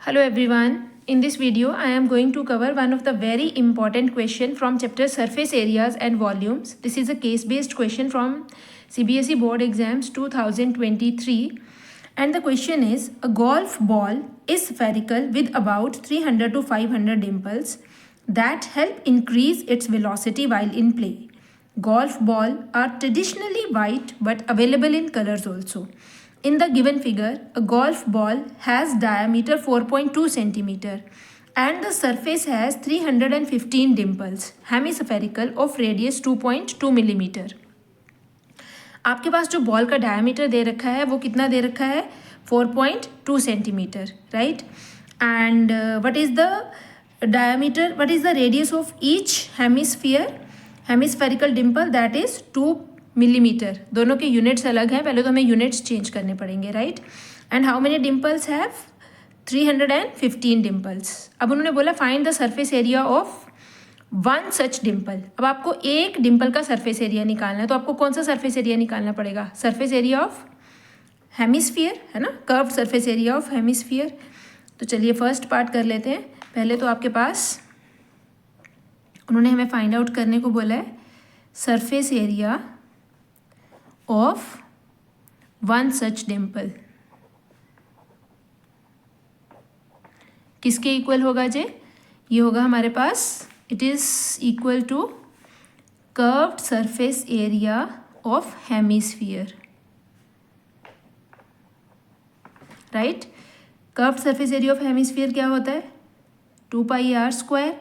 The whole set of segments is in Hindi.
Hello everyone. In this video, I am going to cover one of the very important question from chapter surface areas and volumes. This is a case-based question from CBSE board exams 2023. And the question is, a golf ball is spherical with about 300 to 500 dimples that help increase its velocity while in play. Golf ball are traditionally white but available in colors also. In the given figure, a golf ball has diameter 4.2 cm and the surface has 315 dimples, hemispherical of radius 2.2 mm. आपके पास जो बॉल का डायमीटर दे रखा है वो कितना दे रखा है 4.2 centimetre, right. And what is the radius of each hemispherical Dimple, that is 2 millimetre. दोनों के यूनिट्स अलग हैं, पहले तो हमें यूनिट्स चेंज करने पड़ेंगे, right. And how many dimples have 315 dimples. अब उन्होंने बोला find the surface area of one such dimple. अब आपको एक डिम्पल का सरफेस एरिया निकालना है, तो आपको कौन सा सरफेस एरिया निकालना पड़ेगा? सरफेस एरिया ऑफ हेमिस्फीयर, है ना, curve surface area of hemisphere. तो चलिए फर्स्ट पार्ट कर लेते हैं. पहले तो आपके पास उन्होंने हमें फाइंड आउट करने को बोला है surface area of one such dimple. किसके इक्वल होगा जे? ये होगा हमारे पास, it is equal to curved surface area of hemisphere, right. Curved surface area of hemisphere क्या होता है? 2 pi r square.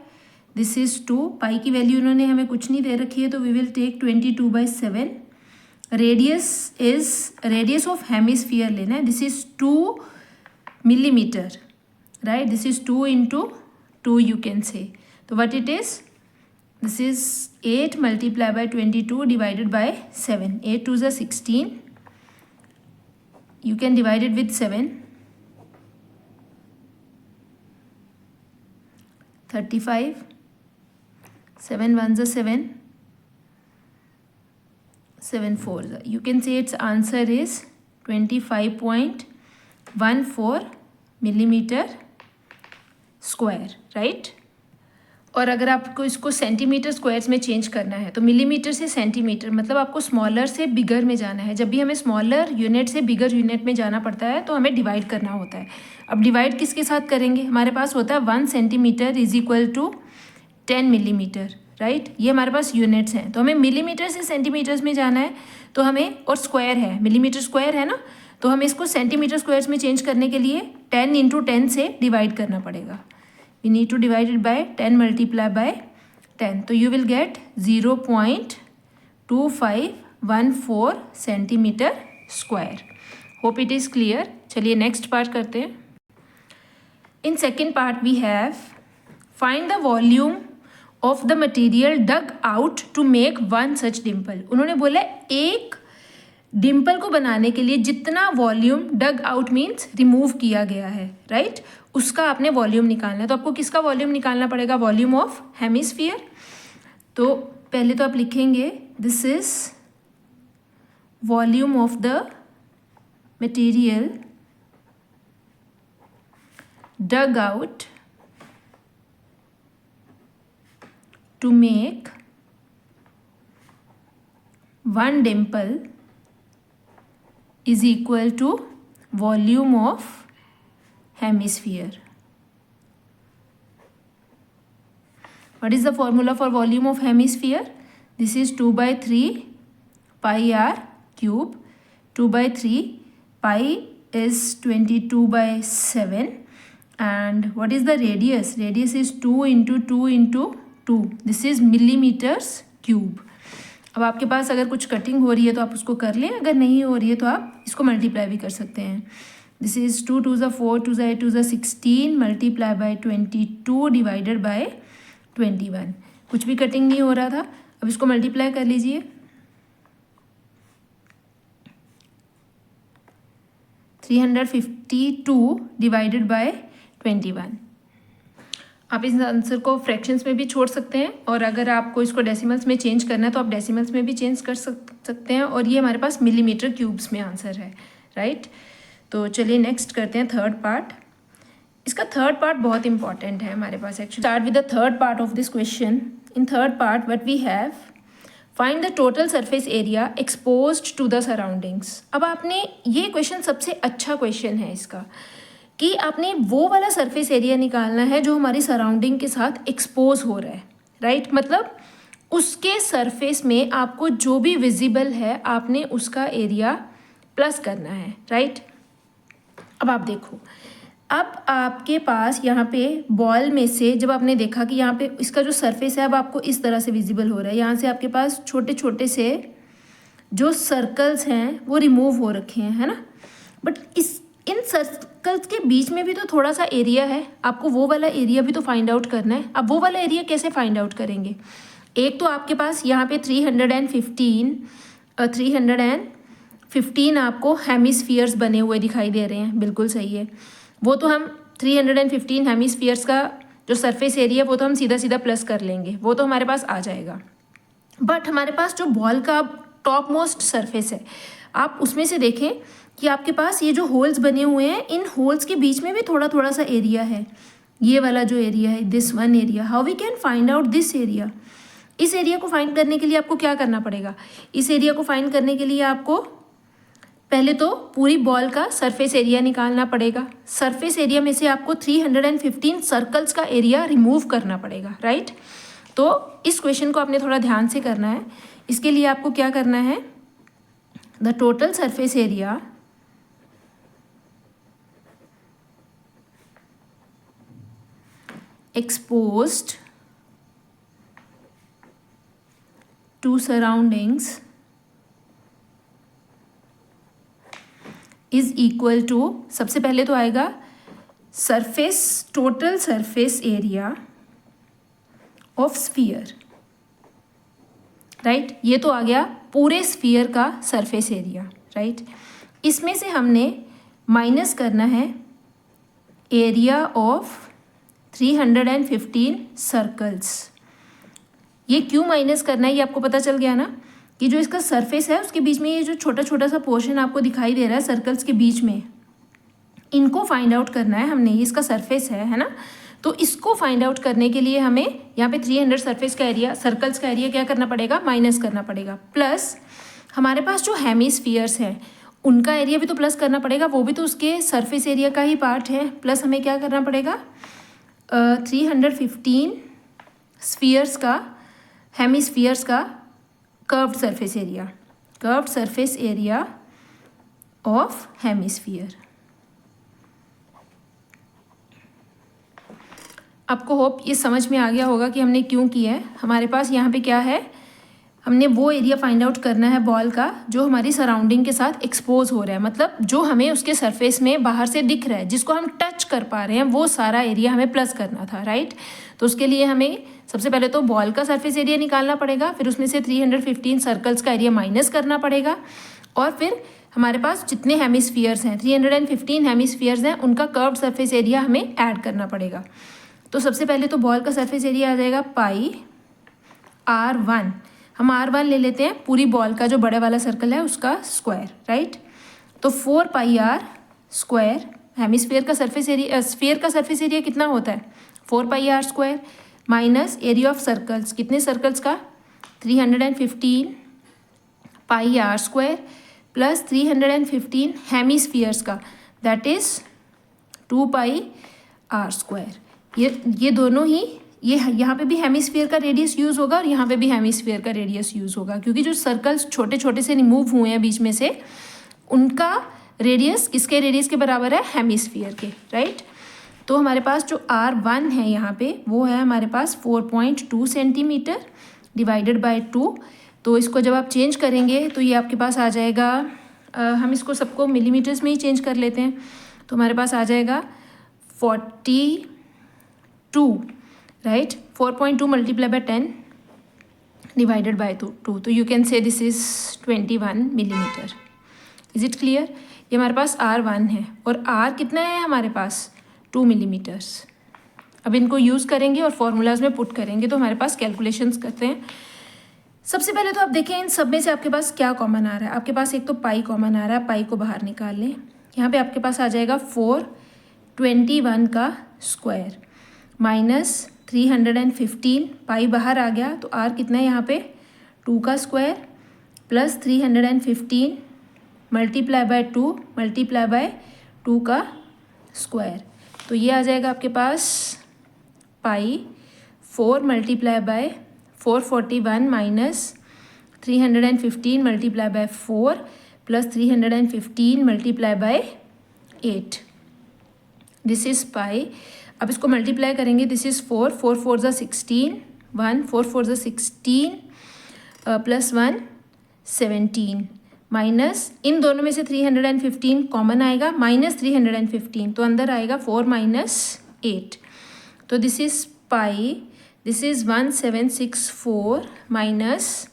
This is 2. Pi की वैल्यू उन्होंने हमें कुछ नहीं दे रखी है, तो we will take 22/7. Radius of hemisphere लेना है. This is 2 millimetre, right. This is 2 into 2 you can say. तो what it is? This is 8 multiplied by 22 divided by 7. 8 2s are 16. You can divide it with 7. 35. 7 1s are 7. 7 4s are. You can say its answer is 25.14 millimeter square, right. और अगर आपको इसको सेंटीमीटर स्क्वायर्स में चेंज करना है तो मिलीमीटर से सेंटीमीटर, मतलब आपको स्मॉलर से बिगर में जाना है. जब भी हमें स्मॉलर यूनिट से बिगर यूनिट में जाना पड़ता है तो हमें डिवाइड करना होता है. अब डिवाइड किसके साथ करेंगे? हमारे पास होता है 1 centimetre is equal to 10 millimetre, right. ये हमारे पास यूनिट्स हैं, तो हमें मिलीमीटर से सेंटीमीटर्स में जाना है. तो हमें, और स्क्वायर है, मिलीमीटर स्क्वायर है ना, तो हमें इसको सेंटीमीटर स्क्वायर्स में चेंज करने के लिए 10 into 10 से डिवाइड करना पड़ेगा. We need to divide it by 10 multiply by 10. तो you will get 0.2514 centimetre square. Hope it is clear. चलिए नेक्स्ट पार्ट करते हैं. In second part we have find the volume of the material dug out to make one such dimple. उन्होंने बोला एक डिम्पल को बनाने के लिए जितना volume dug out means remove किया गया है, राइट, उसका आपने वॉल्यूम निकालना है. तो आपको किसका वॉल्यूम निकालना पड़ेगा? Volume of hemisphere. तो पहले तो आप लिखेंगे this is volume of the material dug out to make one dimple is equal to volume of hemisphere. What is the formula for volume of hemisphere? This is 2/3 pi r cube. 2/3 pi is 22/7. And what is the radius? Radius is 2 into 2 into 2. This is millimeters cube. अब आपके पास अगर कुछ कटिंग हो रही है तो आप उसको कर लें, अगर नहीं हो रही है तो आप इसको मल्टीप्लाई भी कर सकते हैं. This is 2 2s are 4, 2s are 8, 2s are 16 multiply by 22 divided by 21. कुछ भी कटिंग नहीं हो रहा था. अब इसको मल्टीप्लाई कर लीजिए. 352 डिवाइडेड बाय 21. आप इस आंसर को फ्रैक्शंस में भी छोड़ सकते हैं, और अगर आपको इसको डेसिमल्स में चेंज करना है तो आप डेसिमल्स में भी चेंज कर सकते हैं. और ये हमारे पास मिलीमीटर क्यूब्स में आंसर है, राइट. तो चलिए नेक्स्ट करते हैं थर्ड पार्ट. इसका थर्ड पार्ट बहुत इंपॉर्टेंट है हमारे पास actually. Start with the third part of this question. In third part what we have, find the total surface area exposed to the surroundings. अब आपने ये क्वेश्चन सबसे अच्छा क्वेश्चन है इसका, कि आपने वो वाला सरफेस एरिया निकालना है जो हमारी सराउंडिंग के साथ एक्सपोज हो रहा है, राइट. मतलब उसके सरफेस में आपको जो भी विजिबल है आपने उसका एरिया प्लस करना है, राइट. अब आप देखो, अब आपके पास यहाँ पे बॉल में से जब आपने देखा कि यहाँ पे इसका जो सरफेस है अब आपको इस तरह से विजिबल हो रहा है, यहाँ से आपके पास छोटे छोटे से जो सर्कल्स हैं वो रिमूव हो रखे हैं, है ना. बट इन सर्कल्स के बीच में भी तो थोड़ा सा एरिया है, आपको वो वाला एरिया भी तो फाइंड आउट करना है. अब वो वाला एरिया कैसे फाइंड आउट करेंगे? एक तो आपके पास यहाँ पे 315 आपको हेमिस्फीयर्स बने हुए दिखाई दे रहे हैं, बिल्कुल सही है. वो तो हम 315 हेमिस्फीयर्स का जो सरफेस एरिया वो तो हम सीधा सीधा प्लस कर लेंगे, वो तो हमारे पास आ जाएगा. बट हमारे पास जो बॉल का टॉप मोस्ट सरफेस है, आप उसमें से देखें कि आपके पास ये जो होल्स बने हुए हैं, इन होल्स के बीच में भी थोड़ा थोड़ा सा एरिया है. ये वाला जो एरिया है, this one area, how we can find out this area? इस एरिया को फाइंड करने के लिए आपको क्या करना पड़ेगा? इस एरिया को फाइंड करने के लिए आपको पहले तो पूरी बॉल का सरफेस एरिया निकालना पड़ेगा. सरफेस एरिया में से आपको 315 सर्कल्स का एरिया रिमूव करना पड़ेगा, राइट. तो इस क्वेश्चन को आपने थोड़ा ध्यान से करना है. इसके लिए आपको क्या करना है, the total surface area exposed to surroundings is equal to, सबसे पहले तो आएगा surface, total surface area of sphere, right. ये तो आ गया पूरे स्फीयर का सरफेस एरिया, राइट. इसमें से हमने माइनस करना है एरिया ऑफ 315 सर्कल्स. ये क्यों माइनस करना है ये आपको पता चल गया ना, कि जो इसका सरफेस है उसके बीच में ये जो छोटा छोटा सा पोर्शन आपको दिखाई दे रहा है सर्कल्स के बीच में, इनको फाइंड आउट करना है हमने. ये इसका सरफेस है ना. तो इसको फाइंड आउट करने के लिए हमें यहाँ पे 300 सरफेस का एरिया, सर्कल्स का एरिया क्या करना पड़ेगा, माइनस करना पड़ेगा. प्लस हमारे पास जो हेमिस्फीयर्स हैं उनका एरिया भी तो प्लस करना पड़ेगा, वो भी तो उसके सरफेस एरिया का ही पार्ट है. प्लस हमें क्या करना पड़ेगा, 315 स्फीयर्स का, हेमिस्फीयर्स का curved surface area of hemisphere. आपको होप ये समझ में आ गया होगा कि हमने क्यों किया है. हमारे पास यहाँ पे क्या है, हमने वो एरिया फाइंड आउट करना है बॉल का जो हमारी सराउंडिंग के साथ एक्सपोज हो रहा है, मतलब जो हमें उसके सरफेस में बाहर से दिख रहा है, जिसको हम टच कर पा रहे हैं, वो सारा एरिया हमें प्लस करना था, राइट. तो उसके लिए हमें सबसे पहले तो बॉल का सरफेस एरिया निकालना पड़ेगा, फिर उसमें से 315 सर्कल्स का एरिया माइनस करना पड़ेगा, और फिर हमारे पास जितने हेमिस्फीयर्स हैं, 315 हेमिस्फीयर्स हैं, उनका कर्व्ड सरफेस एरिया हमें ऐड करना पड़ेगा. तो सबसे पहले तो बॉल का सरफेस एरिया आ जाएगा पाई R1. हम R1 ले लेते हैं, पूरी बॉल का जो बड़े वाला सर्कल है उसका स्क्वायर, राइट. तो 4 पाई R स्क्वायर, हेमिस्फीयर का सरफेस एरिया, स्फीयर का सरफेस एरिया कितना होता है, 4 पाई R square, minus area of circles, कितने सर्कल्स का, 315 पाई R स्क्वायर प्लस 315 हेमिस्फीयर्स का, that is 2 pi R square. ये दोनों ही, ये यहाँ पे भी हेमिस्फीयर का रेडियस यूज़ होगा और यहाँ पे भी हेमिस्फीयर का रेडियस यूज़ होगा, क्योंकि जो सर्कल्स छोटे छोटे से रिमूव हुए हैं बीच में से, उनका रेडियस किसके रेडियस के बराबर है, हेमिस्फीयर के, राइट. तो हमारे पास जो R1 है यहाँ पे वो है हमारे पास 4.2 सेंटीमीटर डिवाइडेड बाय 2. तो इसको जब आप चेंज करेंगे तो ये आपके पास आ जाएगा, हम इसको सबको मिलीमीटर्स में ही चेंज कर लेते हैं, तो हमारे पास आ जाएगा 42, right. 4.2 multiply by 10 divided by 2, तो you can say this is 21 millimetre. Is it clear? ये हमारे पास R1 है और R कितना है हमारे पास, 2 मिलीमीटर्स. अब इनको यूज़ करेंगे और फॉर्मूलाज में पुट करेंगे, तो हमारे पास कैलकुलेशंस करते हैं. सबसे पहले तो आप देखें इन सब में से आपके पास क्या कॉमन आ रहा है. आपके पास एक तो पाई कॉमन आ रहा है, पाई को बाहर निकाल लें. यहाँ पे आपके पास आ जाएगा 421 का स्क्वायर माइनस 315, पाई बाहर आ गया तो r कितना है यहाँ पे 2 का square plus 315 multiply by 2 multiply by 2 का स्क्वायर। तो ये आ जाएगा आपके पास पाई 4 multiply by 441 minus 315 multiply by 4 plus 315 multiply by 8, this is pi. अब इसको मल्टीप्लाई करेंगे, दिस इज 4 4 4 ज़ा 16 1 4 4 ज़ा 16 प्लस 1 17 माइनस इन दोनों में से 315 कॉमन आएगा माइनस 315 तो अंदर आएगा 4 माइनस 8, तो this is pi, this is 1764 minus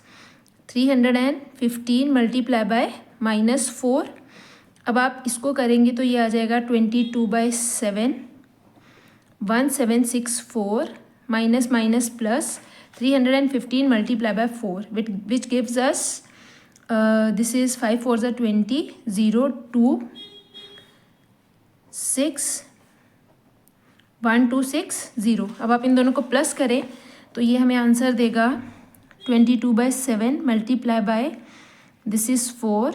315 multiply by minus 4। अब आप इसको करेंगे तो ये आ जाएगा 22/7 1764 minus minus plus 315 multiply by 4 which gives us this is 5 4 ज़ा 20 0 2 6 1 2 6 0। अब आप इन दोनों को प्लस करें तो ये हमें आंसर देगा 22/7 multiply by this is 4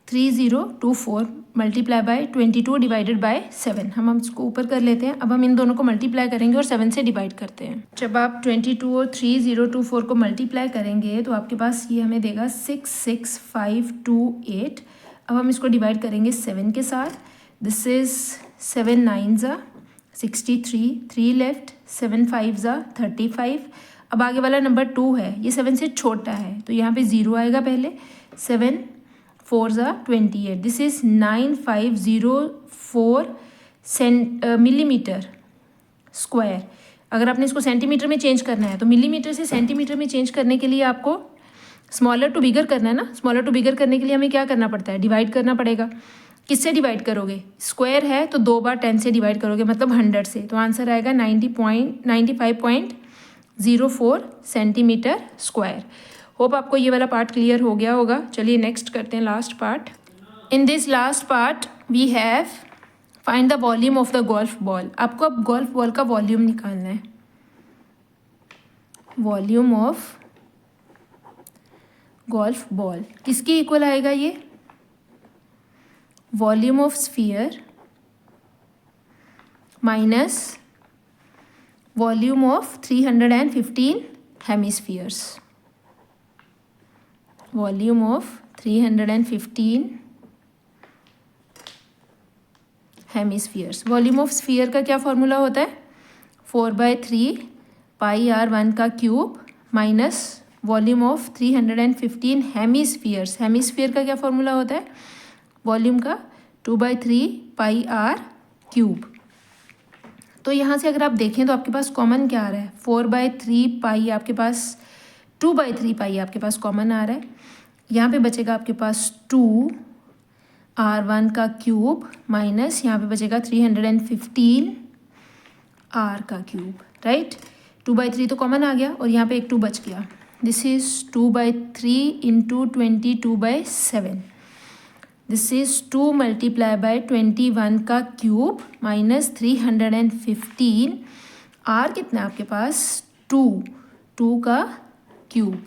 3024 multiply by 22 divided by 7। हम इसको ऊपर कर लेते हैं। अब हम इन दोनों को मल्टीप्लाई करेंगे और 7 से डिवाइड करते हैं। जब आप 22 और 3024 को मल्टीप्लाई करेंगे तो आपके पास ये हमें देगा 66528। अब हम इसको डिवाइड करेंगे 7 के साथ, दिस इज 7 9 ज़ा 63 3 लेफ्ट 7 5 ज़ा 35। अब आगे वाला नंबर 2 है, ये 7 से छोटा है तो यहाँ पे 0 आएगा पहले, 7 4 ज़ा 28, दिस इज 9504 मिलीमीटर स्क्वायर। अगर आपने इसको सेंटीमीटर में चेंज करना है तो मिलीमीटर से सेंटीमीटर में चेंज करने के लिए आपको स्मॉलर टू बिगर करना है ना। स्मॉलर टू बिगर करने के लिए हमें क्या करना पड़ता है, डिवाइड करना पड़ेगा। किससे डिवाइड करोगे, स्क्वायर है तो 2 बार 10 से डिवाइड करोगे मतलब 100 से, तो आंसर आएगा 95.04 सेंटीमीटर स्क्वायर। होप आपको ये वाला पार्ट क्लियर हो गया होगा। चलिए नेक्स्ट करते हैं last part. In this last part we have find the volume of the golf ball. आपको अब गोल्फ बॉल का वॉल्यूम निकालना है। वॉल्यूम ऑफ गोल्फ बॉल किसके इक्वल आएगा, ये volume of sphere minus volume of 315 hemispheres. Volume of 315 hemispheres. Volume of sphere का क्या फॉर्मूला होता है, 4/3 पाई r1 का cube minus volume of 315 hemispheres. Hemisphere का क्या फॉर्मूला होता है, वॉल्यूम का 2/3 पाई r क्यूब। तो यहाँ से अगर आप देखें तो आपके पास कॉमन क्या आ रहा है, 4/3 पाई आपके पास 2/3 पाई आपके पास कॉमन आ रहा है। यहाँ पे बचेगा आपके पास 2 r1 का क्यूब माइनस यहाँ पे बचेगा 315 r का क्यूब, राइट। 2/3 तो कॉमन आ गया और यहाँ पे एक 2 बच गया, this is 2/3 into 22/7, this is 2 multiply by 21 का क्यूब माइनस 315 r कितना आपके पास 2 का क्यूब।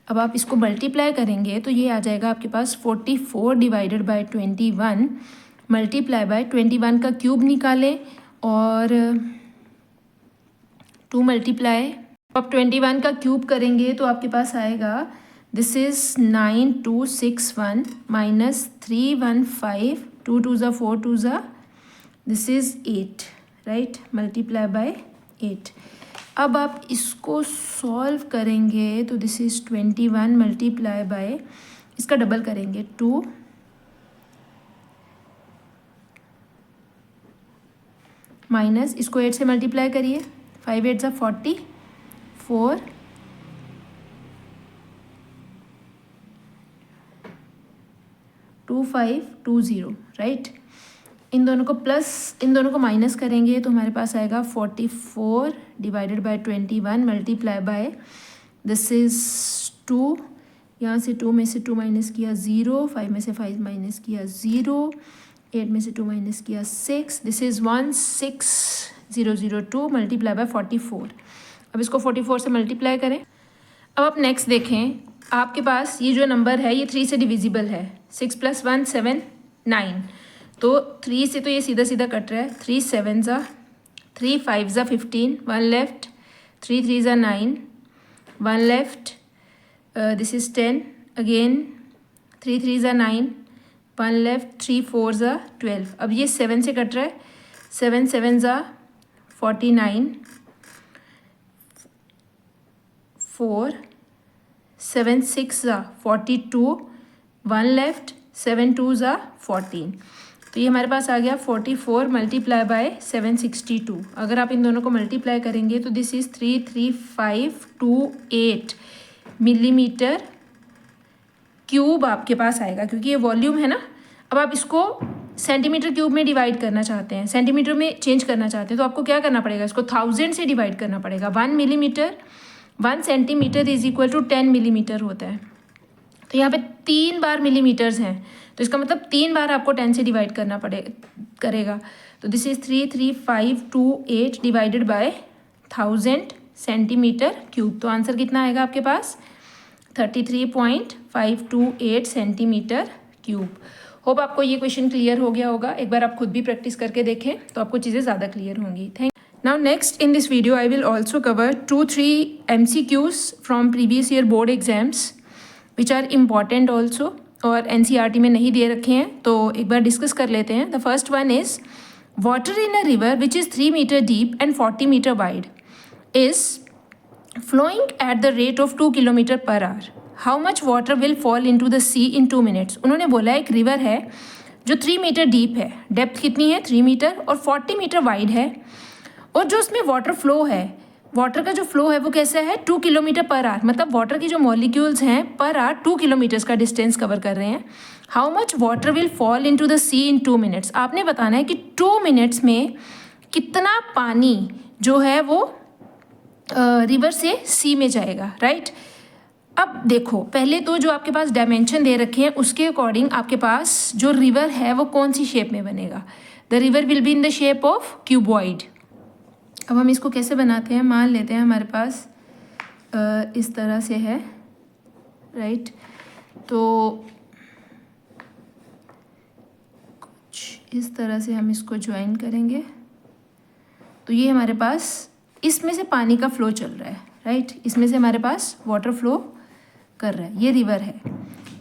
अब आप इसको मल्टीप्लाई करेंगे तो ये आ जाएगा आपके पास 44 डिवाइडेड बाय 21 मल्टीप्लाई बाय 21 का क्यूब निकालें और 2 मल्टीप्लाई, अब 21 का क्यूब करेंगे तो आपके पास आएगा दिस इज 9261 माइनस 315 2 2 ज़ा 4 2 ज़ा this is 8, right, multiply by 8। अब आप इसको सॉल्व करेंगे तो दिस इज 21 मल्टीप्लाई बाय, इसका डबल करेंगे 2 माइनस इसको 8 से मल्टीप्लाई करिए, 5 8 ज़ा 40 4 2520, राइट। इन दोनों को प्लस इन दोनों को माइनस करेंगे तो हमारे पास आएगा 44 divided by 21 multiply by this is 2, यहाँ से 2 में से 2 माइनस किया 0, 5 में से 5 माइनस किया 0, 8 में से 2 माइनस किया 6, दिस इज़ 16002 मल्टीप्लाई बाय 44। अब इसको 44 से मल्टीप्लाई करें। अब आप नेक्स्ट देखें, आपके पास ये जो नंबर है ये 3 से डिविजिबल है। 6 + 1 7 9, तो 3 से तो ये सीधा सीधा कट रहा है। 3 7 ज़ा 3, 5 ज़ा 15, 1 लेफ्ट, 3 3 ज़ा 9, 1 लेफ्ट, दिस इज़ 10 अगेन, 3 3 ज़ा 9, 1 लेफ्ट, 3 4 ज़ा 12। अब ये 7 से कट रहा है। 7 7 ज़ा 49, 4 7 6 ज़ा 42, 1 लेफ्ट, 7 2 ज़ा 14। तो ये हमारे पास आ गया 44 मल्टीप्लाई बाय 762। अगर आप इन दोनों को मल्टीप्लाई करेंगे तो दिस इज़ 33528 मिलीमीटर क्यूब आपके पास आएगा, क्योंकि ये वॉल्यूम है ना। अब आप इसको सेंटीमीटर क्यूब में डिवाइड करना चाहते हैं, सेंटीमीटर में चेंज करना चाहते हैं, तो आपको क्या करना पड़ेगा, इसको 1000 से डिवाइड करना पड़ेगा। 1 centimetre is equal to 10 millimetre होता है। तो यहाँ पे 3 बार मिलीमीटर्स हैं, तो इसका मतलब 3 बार आपको 10 से डिवाइड करना करेगा। तो this is 33528 divided by 1000 centimetre cube. तो आंसर कितना आएगा आपके पास, 33.528 सेंटीमीटर क्यूब। होप आपको ये क्वेश्चन क्लियर हो गया होगा। एक बार आप खुद भी प्रैक्टिस करके देखें तो आपको चीज़ें ज़्यादा क्लियर होंगी। Thank Now next in this video I will also cover 2-3 MCQs from previous year board exams which are important also और NCERT में नहीं दे रखे हैं, तो एक बार डिस्कस कर लेते हैं। The first one is water in a river which is 3 meter deep and 40 meter wide is flowing at the rate of 2 kilometer per hour. How much water will fall into the sea in 2 minutes? उन्होंने बोला एक रिवर है जो 3 मीटर डीप है, डेप्थ कितनी है 3 मीटर और 40 मीटर वाइड है, और जो उसमें वाटर फ्लो है, वाटर का जो फ्लो है वो कैसा है 2 किलोमीटर पर आवर, मतलब वाटर की जो मॉलिक्यूल्स हैं पर आवर 2 किलोमीटर्स का डिस्टेंस कवर कर रहे हैं। How much water will fall into the sea in 2 minutes? आपने बताना है कि 2 मिनट्स में कितना पानी जो है वो रिवर से सी में जाएगा, राइट। अब देखो, पहले तो जो आपके पास डायमेंशन दे रखे हैं उसके अकॉर्डिंग आपके पास जो रिवर है वो कौन सी शेप में बनेगा। The river will be in the shape of cuboid. अब हम इसको कैसे बनाते हैं, मान लेते हैं हमारे पास इस तरह से है, राइट। तो कुछ इस तरह से हम इसको ज्वाइन करेंगे, तो ये हमारे पास इसमें से पानी का फ्लो चल रहा है, राइट। इसमें से हमारे पास वाटर फ्लो कर रहा है, ये रिवर है।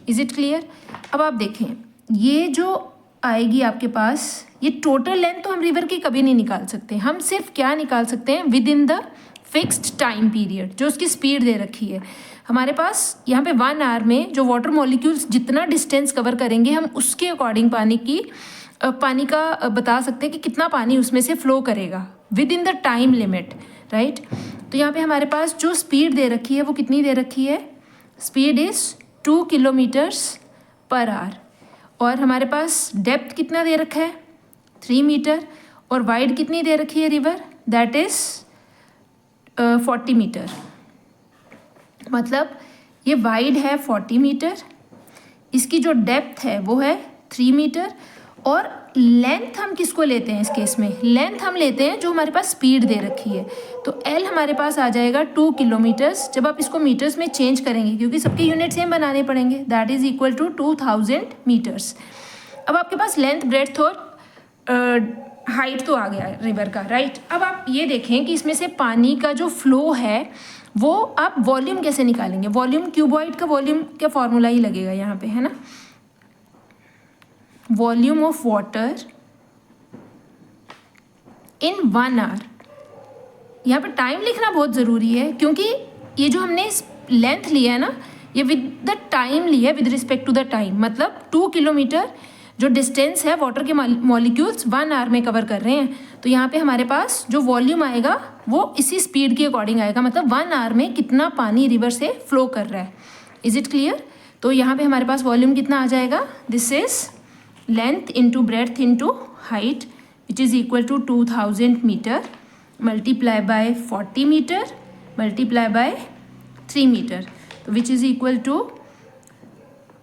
Is it clear? अब आप देखें, ये जो आएगी आपके पास, ये टोटल लेंथ तो हम रिवर की कभी नहीं निकाल सकते। हम सिर्फ क्या निकाल सकते हैं, with in the fixed time period, जो उसकी स्पीड दे रखी है हमारे पास। यहाँ पे 1 आवर में जो वाटर मॉलिक्यूल्स जितना डिस्टेंस कवर करेंगे हम उसके अकॉर्डिंग पानी का बता सकते हैं कि कितना पानी उसमें से फ्लो करेगा with in the time limit, right. तो यहाँ पे हमारे पास जो स्पीड दे रखी है वो कितनी दे रखी है, speed is 2 kilometres per hour, और हमारे पास डेप्थ कितना दे रखा है 3 मीटर, और वाइड कितनी दे रखी है रिवर, दैट इज़ 40 मीटर। मतलब ये वाइड है 40 मीटर, इसकी जो डेप्थ है वो है 3 मीटर, और लेंथ हम किसको लेते हैं इस केस में, लेंथ हम लेते हैं जो हमारे पास स्पीड दे रखी है। तो L हमारे पास आ जाएगा 2 किलोमीटर्स। जब आप इसको मीटर्स में चेंज करेंगे, क्योंकि सबके यूनिट सेम बनाने पड़ेंगे, that is equal to 2000 metres. अब आपके पास लेंथ, ब्रेड्थ और हाइट तो आ गया रिवर का, राइट। अब आप ये देखें कि इसमें से पानी का जो फ्लो है वो आप वॉल्यूम कैसे निकालेंगे। वॉल्यूम, क्यूबॉइड का वॉल्यूम क्या फॉर्मूला ही लगेगा यहाँ पे, है ना। Volume of water in 1 hour. यहाँ पे टाइम लिखना बहुत ज़रूरी है, क्योंकि ये जो हमने लेंथ लिया है ना, ये विद द टाइम लिया है, with respect to the time. मतलब 2 किलोमीटर जो डिस्टेंस है वाटर के मॉलिक्यूल्स 1 आवर में कवर कर रहे हैं, तो यहाँ पे हमारे पास जो वॉल्यूम आएगा वो इसी स्पीड के अकॉर्डिंग आएगा। मतलब 1 आवर में कितना पानी रिवर से फ्लो कर रहा है। Is it clear? तो यहाँ पे हमारे पास वॉल्यूम कितना आ जाएगा, this is length into breadth into height, which is equal to 2000 metre multiply by 40 metre multiply by 3 metre, तो which is equal to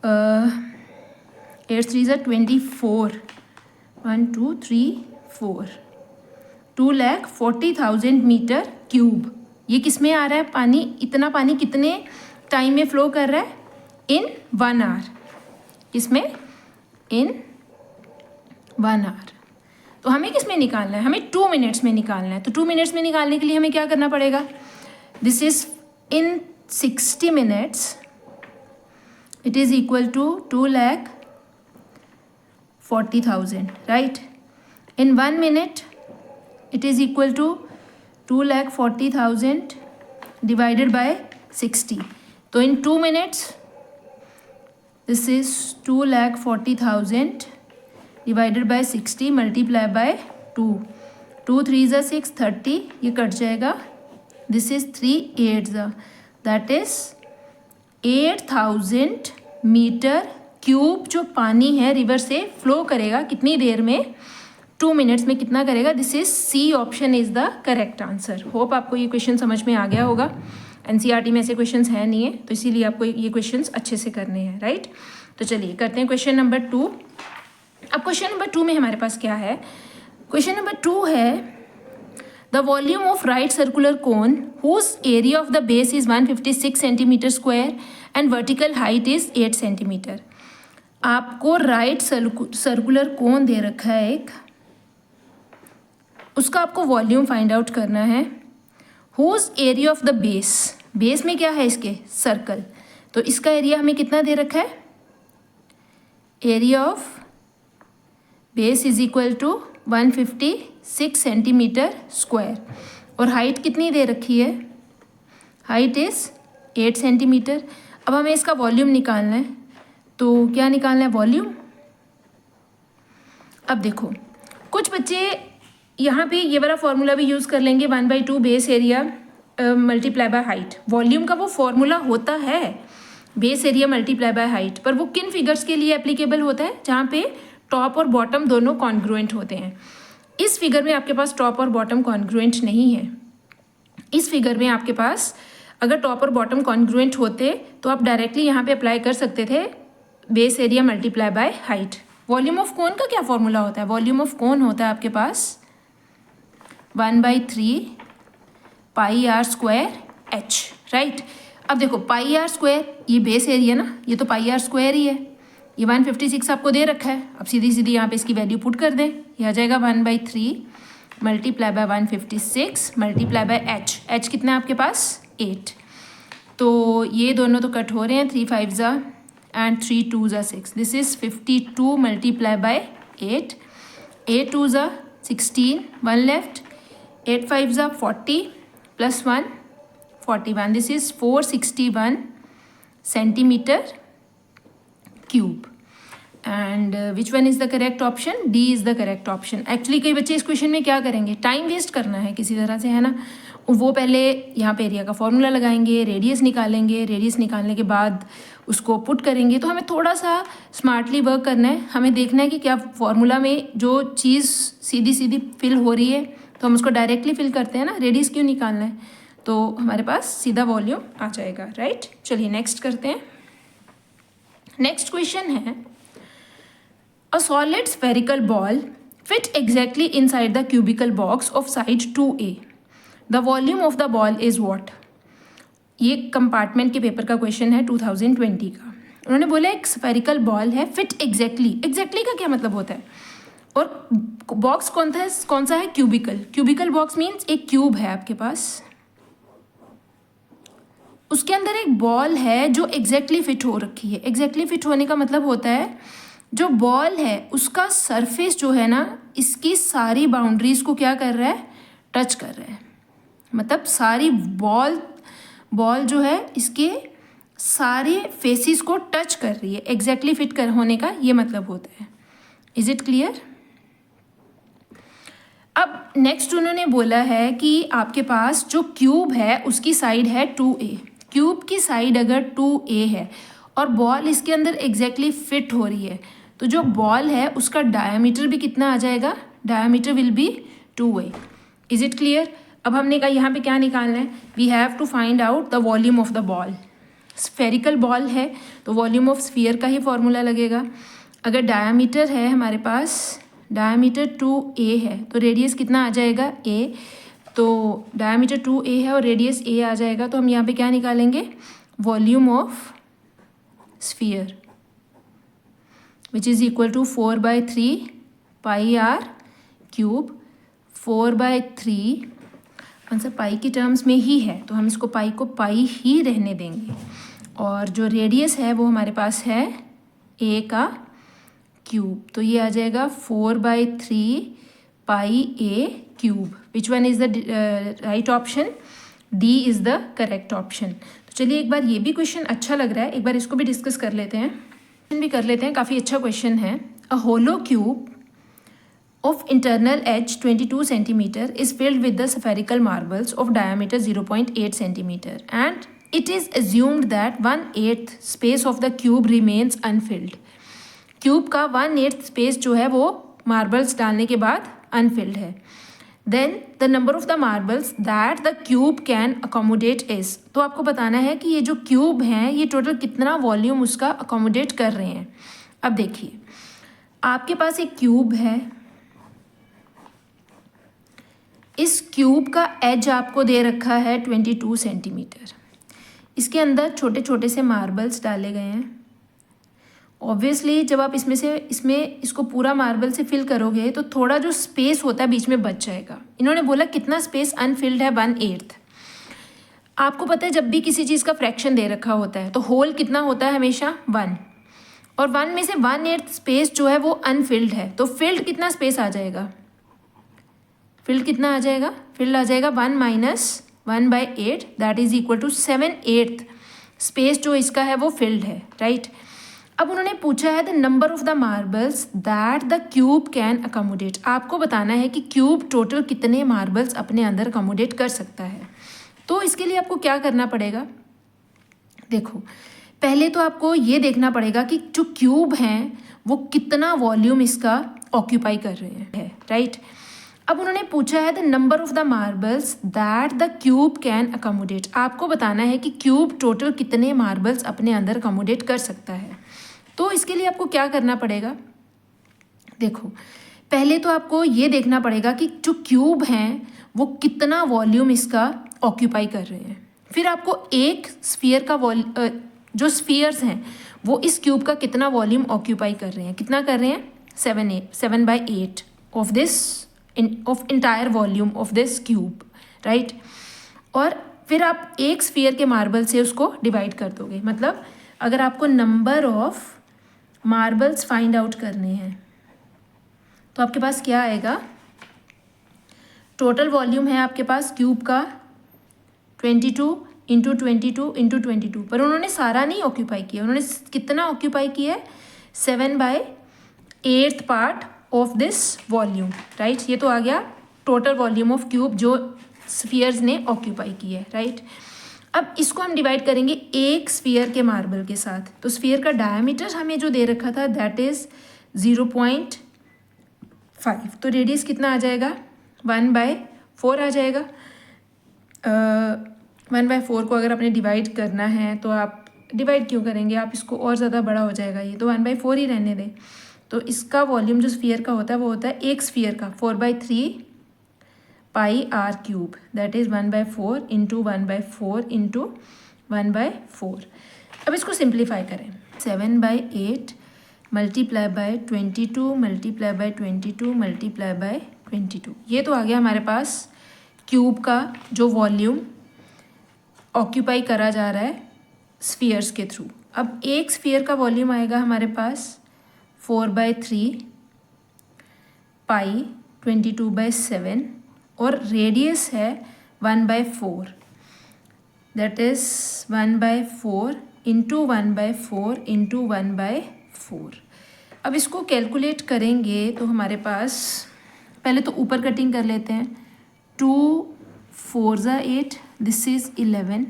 8 3 24, 1 2 3 4, 2,40,000 metre cube. ये किस में आ रहा है पानी? इतना पानी कितने टाइम में फ्लो कर रहा है? इन 1 आवर। किसमें? इन 1 आवर। तो हमें किस में निकालना है? हमें 2 मिनट्स में निकालना है। तो 2 मिनट्स में निकालने के लिए हमें क्या करना पड़ेगा? This is in 60 minutes, it is equal to 2,40,000, right? In 1 minute it is equal to 2,40,000 divided by 60. तो in 2 minutes this is 2,40,000 divided by 60 multiply by 2. 2 3 6, 30, ये कट जाएगा. This is 3 8, that is 8,000 metre cube जो पानी है रिवर से फ्लो करेगा कितनी देर में? 2 मिनट्स में कितना करेगा? This is C option is the correct answer. Hope आपको ये क्वेश्चन समझ में आ गया होगा। एनसीईआरटी में ऐसे क्वेश्चंस हैं नहीं है, तो इसीलिए आपको ये क्वेश्चंस अच्छे से करने हैं, राइट? तो चलिए करते हैं क्वेश्चन नंबर 2। अब क्वेश्चन नंबर 2 में हमारे पास क्या है? क्वेश्चन नंबर 2 है the volume of right circular cone whose area of the base is 156 centimetre square and vertical height is 8 centimetre. आपको राइट सर्कुलर कोन दे रखा है एक, उसका आपको वॉल्यूम फाइंड आउट करना है। Whose area of the base, base में क्या है इसके? सर्कल। तो इसका एरिया हमें कितना दे रखा है? Area of base is equal to 156 centimetre square और हाइट कितनी दे रखी है? Height is 8 centimetre. अब हमें इसका वॉल्यूम निकालना है, तो क्या निकालना है? वॉल्यूम। अब देखो कुछ बच्चे यहाँ पे ये वाला फॉर्मूला भी यूज़ कर लेंगे, 1/2 base area multiply by height. Volume का वो फॉर्मूला होता है base area multiply by height, पर वो किन फिगर्स के लिए एप्लीकेबल होता है? जहाँ पे टॉप और बॉटम दोनों कॉन्ग्रुएंट होते हैं। इस फिगर में आपके पास टॉप और बॉटम कॉन्ग्रुएंट नहीं है। इस फिगर में आपके पास अगर टॉप और बॉटम कॉन्ग्रुएंट होते तो आप डायरेक्टली यहाँ पे अप्लाई कर सकते थे base area multiply by height. Volume of cone का क्या फॉर्मूला होता है? वॉल्यूम ऑफ कोन होता है आपके पास 1/3 पाई आर स्क्वायर एच, राइट? अब देखो पाई आर स्क्वायर, ये बेस एरिया ना, ये तो पाई आर स्क्वायर ही है। ये 156 आपको दे रखा है। अब सीधी सीधी यहाँ पे इसकी वैल्यू पुट कर दें, ये आ जाएगा 1/3 multiply by 156 multiply by H. H कितना है आपके पास? 8। तो ये दोनों तो कट हो रहे हैं, 3 5 and 3 2 6। This is 52 multiply by 8, 8 2 16, 1 left, 8 5 40 plus 1 41। This is 461 centimetre cube. And which one is the correct option? D is the correct option. Actually कई बच्चे इस क्वेश्चन में क्या करेंगे? टाइम वेस्ट करना है किसी तरह से, है ना? वो पहले यहाँ पे एरिया का फॉर्मूला लगाएंगे, रेडियस निकालेंगे, रेडियस निकालने के बाद उसको पुट करेंगे। तो हमें थोड़ा सा स्मार्टली वर्क करना है। हमें देखना है कि क्या फॉर्मूला में जो चीज़ सीधी सीधी फिल हो रही है तो हम उसको डायरेक्टली फिल करते हैं ना, रेडियस क्यों निकालना है? तो हमारे पास सीधा वॉल्यूम आ जाएगा, राइट? चलिए नेक्स्ट करते हैं। नेक्स्ट क्वेश्चन है a solid spherical ball fit exactly inside the cubical box of side 2A। The volume of the ball is what? ये कंपार्टमेंट के पेपर का क्वेश्चन है 2020 का। उन्होंने बोला एक स्फेरिकल बॉल है, फिट एग्जैक्टली। एग्जैक्टली का क्या मतलब होता है? और बॉक्स कौन सा है? क्यूबिकल। क्यूबिकल बॉक्स मीन्स एक क्यूब है आपके पास, उसके अंदर एक बॉल है जो एग्जैक्टली फिट हो रखी है। एग्जैक्टली फिट होने का मतलब होता है जो बॉल है उसका सरफेस जो है ना, इसकी सारी बाउंड्रीज को क्या कर रहा है? टच कर रहा है। मतलब सारी बॉल जो है इसके सारे फेसिस को टच कर रही है। एग्जैक्टली फिट कर होने का ये मतलब होता है। Is it clear? अब नेक्स्ट उन्होंने बोला है कि आपके पास जो क्यूब है उसकी साइड है 2A। क्यूब की साइड अगर 2A है और बॉल इसके अंदर एग्जैक्टली फिट हो रही है, तो जो बॉल है उसका डायमीटर भी कितना आ जाएगा? Diameter will be 2A। Is it clear? अब हमने कहा यहाँ पे क्या निकालना है? We have to find out the volume of the ball. Spherical ball है तो वॉल्यूम ऑफ स्फीयर का ही फॉर्मूला लगेगा। अगर डायामीटर है हमारे पास, डायामीटर 2a है तो रेडियस कितना आ जाएगा a, तो डायामीटर 2a है और रेडियस a आ जाएगा, तो हम यहाँ पे क्या निकालेंगे, volume of sphere which is equal to 4/3 pi r cube. 4/3 answer pi की टर्म्स में ही है तो हम इसको पाई को पाई ही रहने देंगे, और जो रेडियस है वो हमारे पास है a का क्यूब, तो ये आ जाएगा 4/3 पाई a cube. Which one is the right option, D is the correct option. तो चलिए एक बार ये भी क्वेश्चन अच्छा लग रहा है, एक बार इसको भी डिस्कस कर लेते हैं, काफ़ी अच्छा क्वेश्चन है। अ होलो cube of internal edge 22 centimeter is filled with the spherical marbles of diameter 0.8 centimeter and it is assumed that 1/8 space of the cube remains unfilled. Cube का 1/8 स्पेस जो है वो मार्बल्स डालने के बाद अनफिल्ड है। Then the number of the marbles that the cube can accommodate is, तो आपको बताना है कि ये जो क्यूब हैं ये टोटल कितना वॉल्यूम उसका अकोमोडेट कर रहे हैं। अब देखिए आपके पास एक क्यूब है, इस क्यूब का एज आपको दे रखा है 22 सेंटीमीटर, इसके अंदर छोटे छोटे से मार्बल्स डाले गए हैं। ऑब्वियसली जब आप इसको पूरा मार्बल से फिल करोगे तो थोड़ा जो स्पेस होता है बीच में बच जाएगा। इन्होंने बोला कितना स्पेस अनफिल्ड है, 1/8। आपको पता है जब भी किसी चीज़ का फ्रैक्शन दे रखा होता है तो होल कितना होता है हमेशा 1, और 1 में से 1/8 स्पेस जो है वो अनफिल्ड है, तो फिल्ड कितना स्पेस आ जाएगा, फिल्ड कितना आ जाएगा, फिल्ड आ जाएगा 1 - 1/8 that is equal to 7/8 space जो इसका है वो फिल्ड है, राइट। अब उन्होंने पूछा है the number of the marbles that the cube can accommodate, आपको बताना है कि क्यूब टोटल कितने मार्बल्स अपने अंदर अकोमोडेट कर सकता है। तो इसके लिए आपको क्या करना पड़ेगा, देखो पहले तो आपको ये देखना पड़ेगा कि जो क्यूब हैं वो कितना वॉल्यूम इसका ऑक्यूपाई कर रहे हैं, राइट। अब उन्होंने पूछा है the number of the marbles that the cube can accommodate, आपको बताना है कि क्यूब टोटल कितने मार्बल्स अपने अंदर अकोमोडेट कर सकता है। तो इसके लिए आपको क्या करना पड़ेगा, देखो पहले तो आपको ये देखना पड़ेगा कि जो क्यूब हैं वो कितना वॉल्यूम इसका ऑक्यूपाई कर रहे हैं। फिर आपको एक स्फीयर का जो स्फीयर्स हैं वो इस क्यूब का कितना वॉल्यूम ऑक्यूपाई कर रहे हैं, कितना कर रहे हैं, 7/8 of this of entire volume of this cube, right. और फिर आप एक स्फीयर के मार्बल से उसको डिवाइड कर दोगे, मतलब अगर आपको number of marbles find out करने हैं तो आपके पास क्या आएगा, टोटल वॉल्यूम है आपके पास क्यूब का 22 × 22 × 22, पर उन्होंने सारा नहीं ऑक्यूपाई किया, उन्होंने कितना ऑक्यूपाई किया है, 7/8 part of this volume, right. ये तो आ गया टोटल वॉल्यूम ऑफ क्यूब जो स्फीयर्स ने ऑक्यूपाई की है, राइट। अब इसको हम डिवाइड करेंगे एक स्फीयर के मार्बल के साथ, तो स्फीयर का डायमीटर हमें जो दे रखा था दैट इज़ 0.5, तो रेडियस कितना आ जाएगा, 1/4 आ जाएगा। 1/4 को अगर आपने डिवाइड करना है तो आप डिवाइड क्यों करेंगे, आप इसको और ज़्यादा बड़ा हो जाएगा, ये तो 1/4 ही रहने दें। तो इसका वॉल्यूम जो स्फीयर का होता है वो होता है एक स्फीयर का 4/3 pi r cube, that is 1/4 × 1/4 × 1/4। अब इसको सिंप्लीफाई करें, 7/8 multiply by 22 multiply by 22 multiply by 22, ये तो आ गया हमारे पास क्यूब का जो वॉल्यूम ऑक्यूपाई करा जा रहा है स्फीयर्स के थ्रू। अब एक स्फीयर का वॉल्यूम आएगा हमारे पास 4/3 पाई 22/7 और रेडियस है 1/4, दैट इज़ 1/4 × 1/4 × 1/4। अब इसको कैलकुलेट करेंगे तो हमारे पास पहले तो ऊपर कटिंग कर लेते हैं, 2 4 8, this is 11,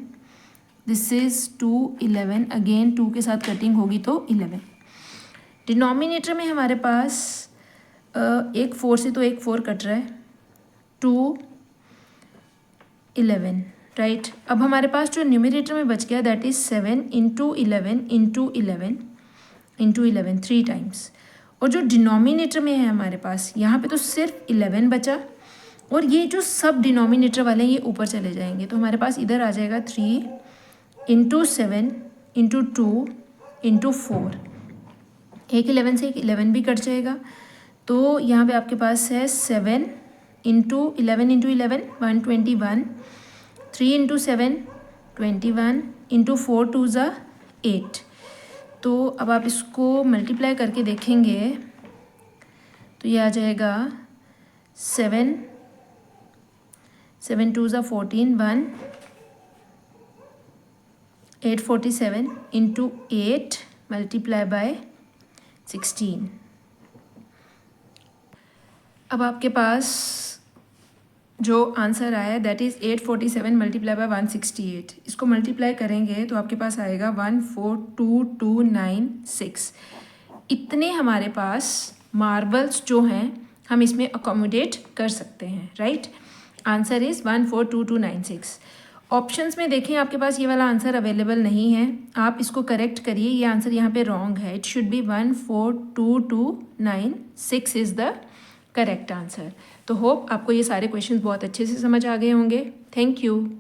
this is 2 11, again 2 के साथ कटिंग होगी तो 11। डिनोमिनेटर में हमारे पास एक 4 से तो एक 4 कट रहा है, 2 11, राइट। अब हमारे पास जो न्यूमरेटर में बच गया that is 7 into 11 into 11 into 11 3 times. और जो डिनोमिनेटर में है हमारे पास यहाँ पे तो सिर्फ 11 बचा, और ये जो सब डिनोमिनेटर वाले हैं ये ऊपर चले जाएंगे, तो हमारे पास इधर आ जाएगा 3 इंटू 7 इंटू 2 इंटू 4। एक 11 से एक 11 भी कट जाएगा, तो यहाँ पे आपके पास है 7 इंटू 11 इंटू 11 121, 3 इंटू 7 21 इंटू 4 2 ज़ा 8। तो अब आप इसको मल्टीप्लाई करके देखेंगे तो ये आ जाएगा 7 7 2 ज़ा 14 1 847 इंटू 8 मल्टीप्लाई बाय 16। अब आपके पास जो आंसर आया दैट इज़ 847 मल्टीप्लाई बाय 168। इसको मल्टीप्लाई करेंगे तो आपके पास आएगा 1429296। इतने हमारे पास मार्बल्स जो हैं हम इसमें अकोमोडेट कर सकते हैं, राइट। Answer is 1429296। ऑप्शंस में देखें आपके पास ये वाला आंसर अवेलेबल नहीं है, आप इसको करेक्ट करिए, ये आंसर यहाँ पे रॉन्ग है। It should be 1429296 is the correct answer. तो होप आपको ये सारे क्वेश्चंस बहुत अच्छे से समझ आ गए होंगे। Thank you.